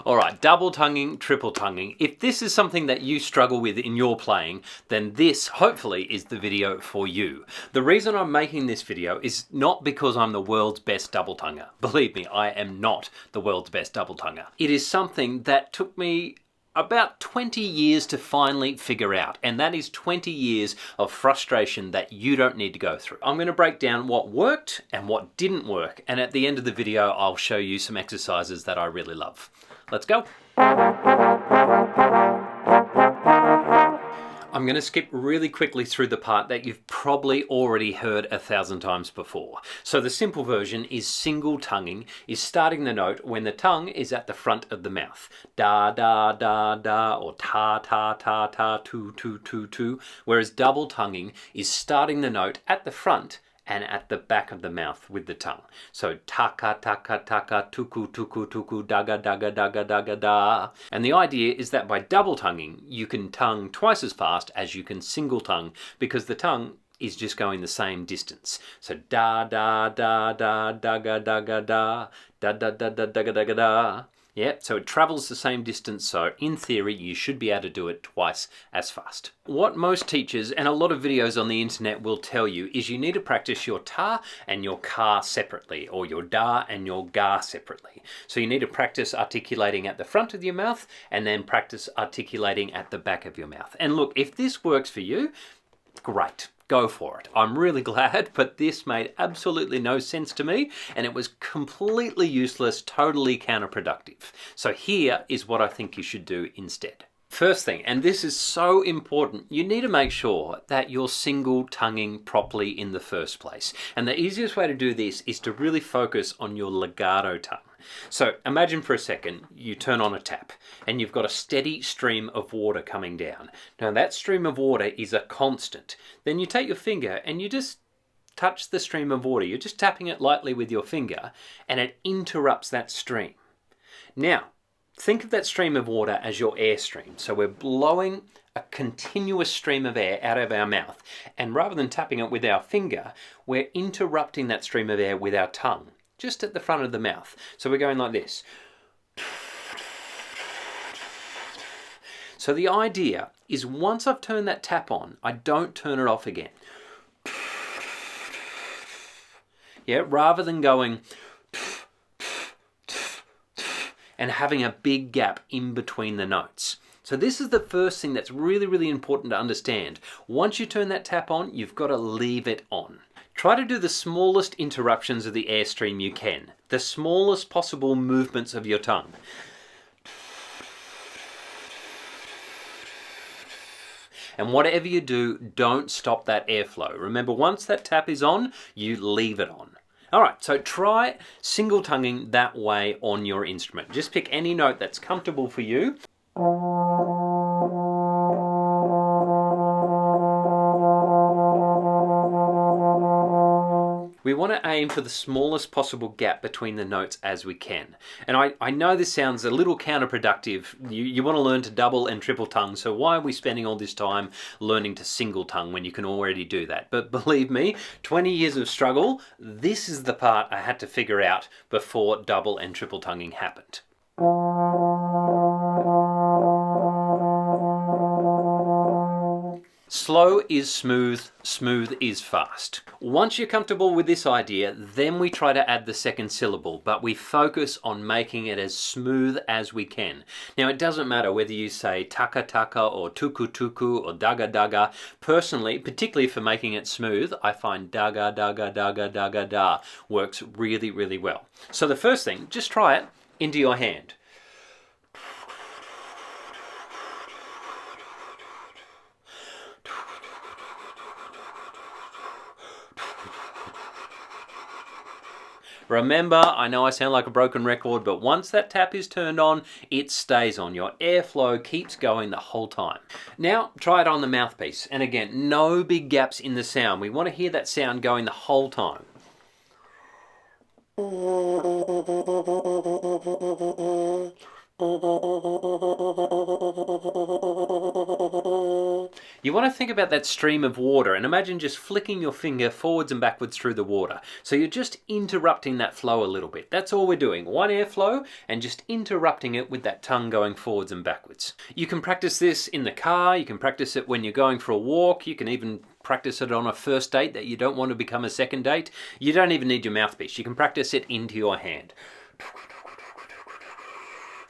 Alright, double tonguing, triple tonguing. If this is something that you struggle with in your playing, then this hopefully is the video for you. The reason I'm making this video is not because I'm the world's best double tonguer. Believe me, I am not the world's best double tonguer. It is something that took me about 20 years to finally figure out, and that is 20 years of frustration that you don't need to go through. I'm going to break down what worked and what didn't work, and at the end of the video I'll show you some exercises that I really love. Let's go. I'm going to skip really quickly through the part that you've probably already heard 1,000 times before. So the simple version is single tonguing, is starting the note when the tongue is at the front of the mouth. Da, da, da, da, or ta, ta, ta, ta, tu, tu, tu, tu. Whereas double tonguing is starting the note at the front and at the back of the mouth with the tongue. So taka, taka, taka, tuku, tuku, tuku, daga, daga, daga, daga, da. And the idea is that by double tonguing, you can tongue twice as fast as you can single tongue, because the tongue is just going the same distance. So da, da, da, da, daga, daga, da, da, da, da, da, daga, daga, da. Yeah, so it travels the same distance, so in theory you should be able to do it twice as fast. What most teachers and a lot of videos on the internet will tell you is you need to practice your ta and your ka separately, or your da and your ga separately. So you need to practice articulating at the front of your mouth and then practice articulating at the back of your mouth. And look, if this works for you, great. Go for it. I'm really glad, but this made absolutely no sense to me, and it was completely useless, totally counterproductive. So here is what I think you should do instead. First thing, and this is so important, you need to make sure that you're single tonguing properly in the first place. And the easiest way to do this is to really focus on your legato tongue. So imagine for a second you turn on a tap and you've got a steady stream of water coming down. Now that stream of water is a constant. Then you take your finger and you just touch the stream of water. You're just tapping it lightly with your finger and it interrupts that stream. Now, think of that stream of water as your air stream. So we're blowing a continuous stream of air out of our mouth, and rather than tapping it with our finger, we're interrupting that stream of air with our tongue, just at the front of the mouth. So we're going like this. So the idea is once I've turned that tap on, I don't turn it off again. Yeah, rather than going and having a big gap in between the notes. So this is the first thing that's really, really important to understand. Once you turn that tap on, you've got to leave it on. Try to do the smallest interruptions of the airstream you can, the smallest possible movements of your tongue. And whatever you do, don't stop that airflow. Remember, once that tap is on, you leave it on. Alright, so try single tonguing that way on your instrument. Just pick any note that's comfortable for you. We want to aim for the smallest possible gap between the notes as we can. And I know this sounds a little counterproductive. You want to learn to double and triple tongue, so why are we spending all this time learning to single tongue when you can already do that? But believe me, 20 years of struggle, this is the part I had to figure out before double and triple tonguing happened. Slow is smooth, smooth is fast. Once you're comfortable with this idea, then we try to add the second syllable, but we focus on making it as smooth as we can. Now, it doesn't matter whether you say taka taka or tuku tuku or daga daga. Personally, particularly for making it smooth, I find daga daga daga daga da works really, really well. So the first thing, just try it into your hand. Remember, I know I sound like a broken record, but once that tap is turned on, it stays on. Your airflow keeps going the whole time. Now, try it on the mouthpiece. And again, no big gaps in the sound. We want to hear that sound going the whole time. You want to think about that stream of water and imagine just flicking your finger forwards and backwards through the water. So you're just interrupting that flow a little bit. That's all we're doing. One airflow and just interrupting it with that tongue going forwards and backwards. You can practice this in the car. You can practice it when you're going for a walk. You can even practice it on a first date that you don't want to become a second date. You don't even need your mouthpiece. You can practice it into your hand.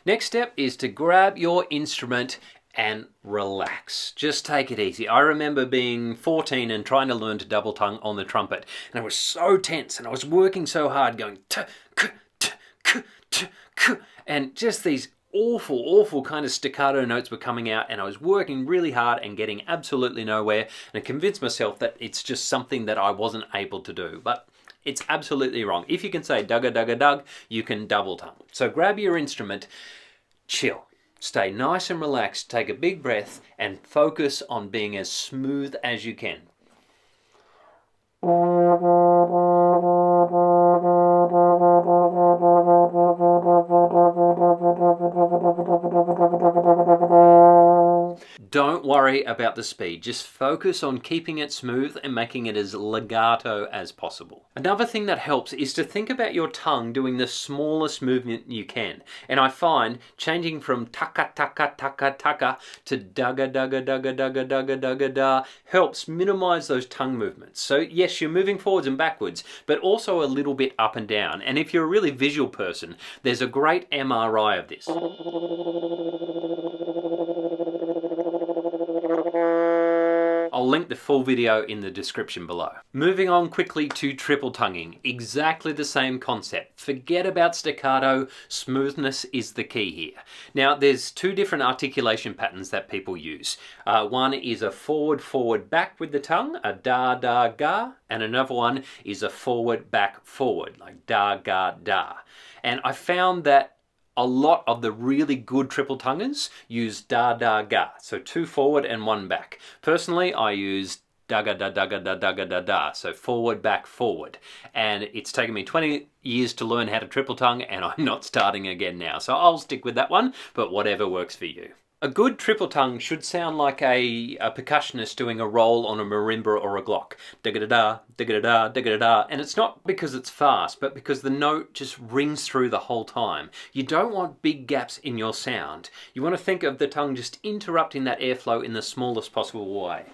Next step is to grab your instrument and relax. Just take it easy. I remember being 14 and trying to learn to double tongue on the trumpet, and I was so tense and I was working so hard going t k t k t k, and just these awful kind of staccato notes were coming out, and I was working really hard and getting absolutely nowhere, and I convinced myself that it's just something that I wasn't able to do. But it's absolutely wrong. If you can say dugga dugga dug, you can double tongue. So grab your instrument, chill, stay nice and relaxed, take a big breath, and focus on being as smooth as you can. Don't worry about the speed, just focus on keeping it smooth and making it as legato as possible. Another thing that helps is to think about your tongue doing the smallest movement you can. And I find changing from taka taka taka taka to dugga dugga dugga dugga dugga dugga da helps minimize those tongue movements. So yes, you're moving forwards and backwards, but also a little bit up and down. And if you're a really visual person, there's a great MRI of this. I'll link the full video in the description below. Moving on quickly to triple tonguing. Exactly the same concept. Forget about staccato, smoothness is the key here. Now there's two different articulation patterns that people use. One is a forward back with the tongue, a da da ga, and another one is a forward back forward, like da ga da. And I found that a lot of the really good triple tonguers use da da ga, so two forward and one back. Personally, I use da ga da da ga da da ga da da, so forward back forward. And it's taken me 20 years to learn how to triple tongue, and I'm not starting again now. So I'll stick with that one, but whatever works for you. A good triple tongue should sound like a percussionist doing a roll on a marimba or a glock. Da-ga-da-da, da-ga-da-da, da-ga-da-da. And it's not because it's fast, but because the note just rings through the whole time. You don't want big gaps in your sound. You want to think of the tongue just interrupting that airflow in the smallest possible way.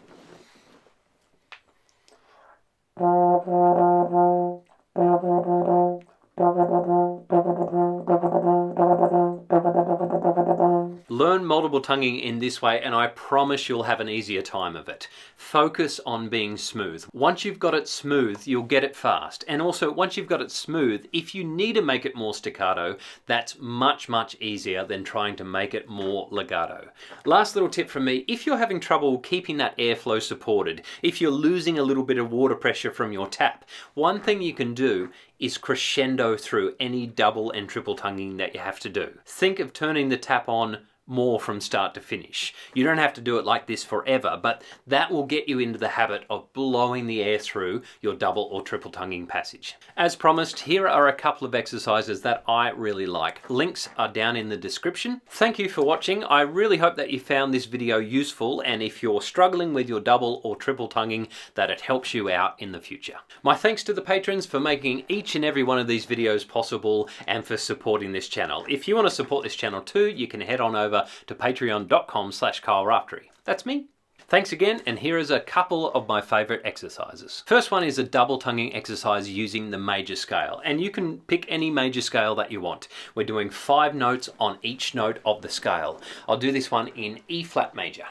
Learn multiple tonguing in this way and I promise you'll have an easier time of it. Focus on being smooth. Once you've got it smooth, you'll get it fast. And also, once you've got it smooth, if you need to make it more staccato, that's much easier than trying to make it more legato. Last little tip from me, if you're having trouble keeping that airflow supported, if you're losing a little bit of water pressure from your tap, one thing you can do is crescendo through any double and triple tonguing that you have to do. Think of turning the tap on more from start to finish. You don't have to do it like this forever, but that will get you into the habit of blowing the air through your double or triple tonguing passage. As promised, here are a couple of exercises that I really like. Links are down in the description. Thank you for watching. I really hope that you found this video useful, and if you're struggling with your double or triple tonguing, that it helps you out in the future. My thanks to the patrons for making each and every one of these videos possible and for supporting this channel. If you want to support this channel too, you can head on over to patreon.com/KyleRaftery. That's me. Thanks again, and here is a couple of my favorite exercises. First one is a double tonguing exercise using the major scale, and you can pick any major scale that you want. We're doing 5 notes on each note of the scale. I'll do this one in E flat major.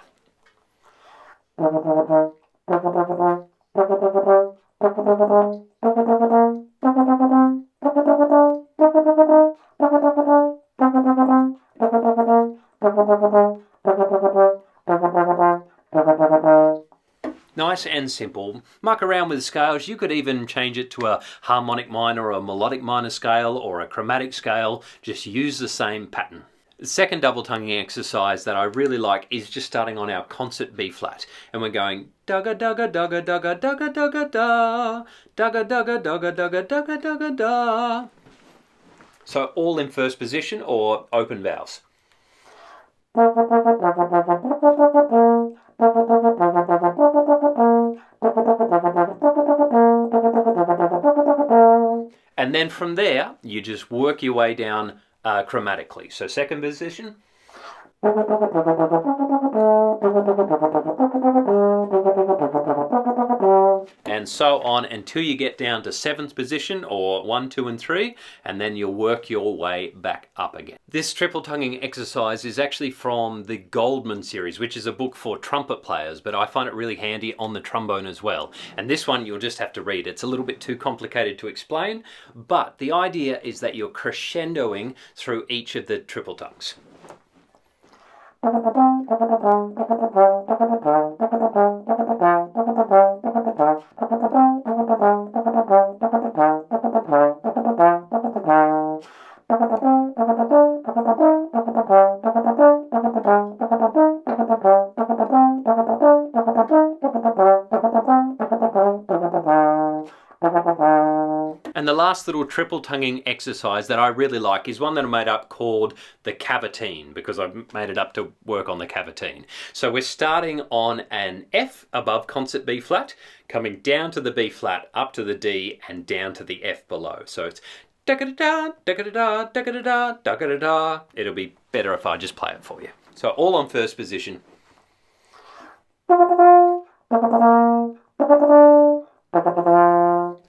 Nice and simple. Muck around with scales. You could even change it to a harmonic minor or a melodic minor scale or a chromatic scale. Just use the same pattern. The second double tonguing exercise that I really like is just starting on our concert B flat, and we're going dugga dugga dugga dugga dugga dugga da, dugga dugga dugga dugga dugga dugga da. So all in first position or open vowels. And then from there, you just work your way down chromatically. So second position. And so on until you get down to seventh position, or 1, 2, and 3, and then you'll work your way back up again. This triple tonguing exercise is actually from the Goldman series, which is a book for trumpet players, but I find it really handy on the trombone as well. And this one you'll just have to read. It's a little bit too complicated to explain, but the idea is that you're crescendoing through each of the triple tongues. And the last little triple tonguing exercise that I really like is one that I made up called the cavatine, because I've made it up to work on the cavatine. So we're starting on an F above concert B flat, coming down to the B flat, up to the D, and down to the F below. So it's da-ga-da-da, da-ga-da-da, da-ga-da-da, da-ga-da-da. It'll be better if I just play it for you. So all on first position.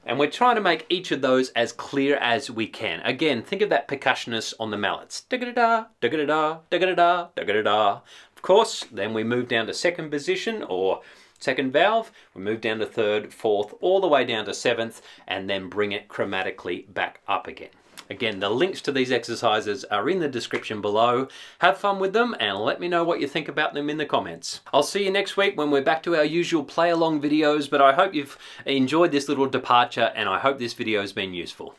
And we're trying to make each of those as clear as we can. Again, think of that percussionist on the mallets. Da-ga-da-da, da-ga-da-da, da-ga-da-da, da-ga-da-da. Of course, then we move down to second position, or second valve. We move down to third, fourth, all the way down to seventh, and then bring it chromatically back up again. Again, the links to these exercises are in the description below. Have fun with them and let me know what you think about them in the comments. I'll see you next week when we're back to our usual play along videos, but I hope you've enjoyed this little departure and I hope this video has been useful.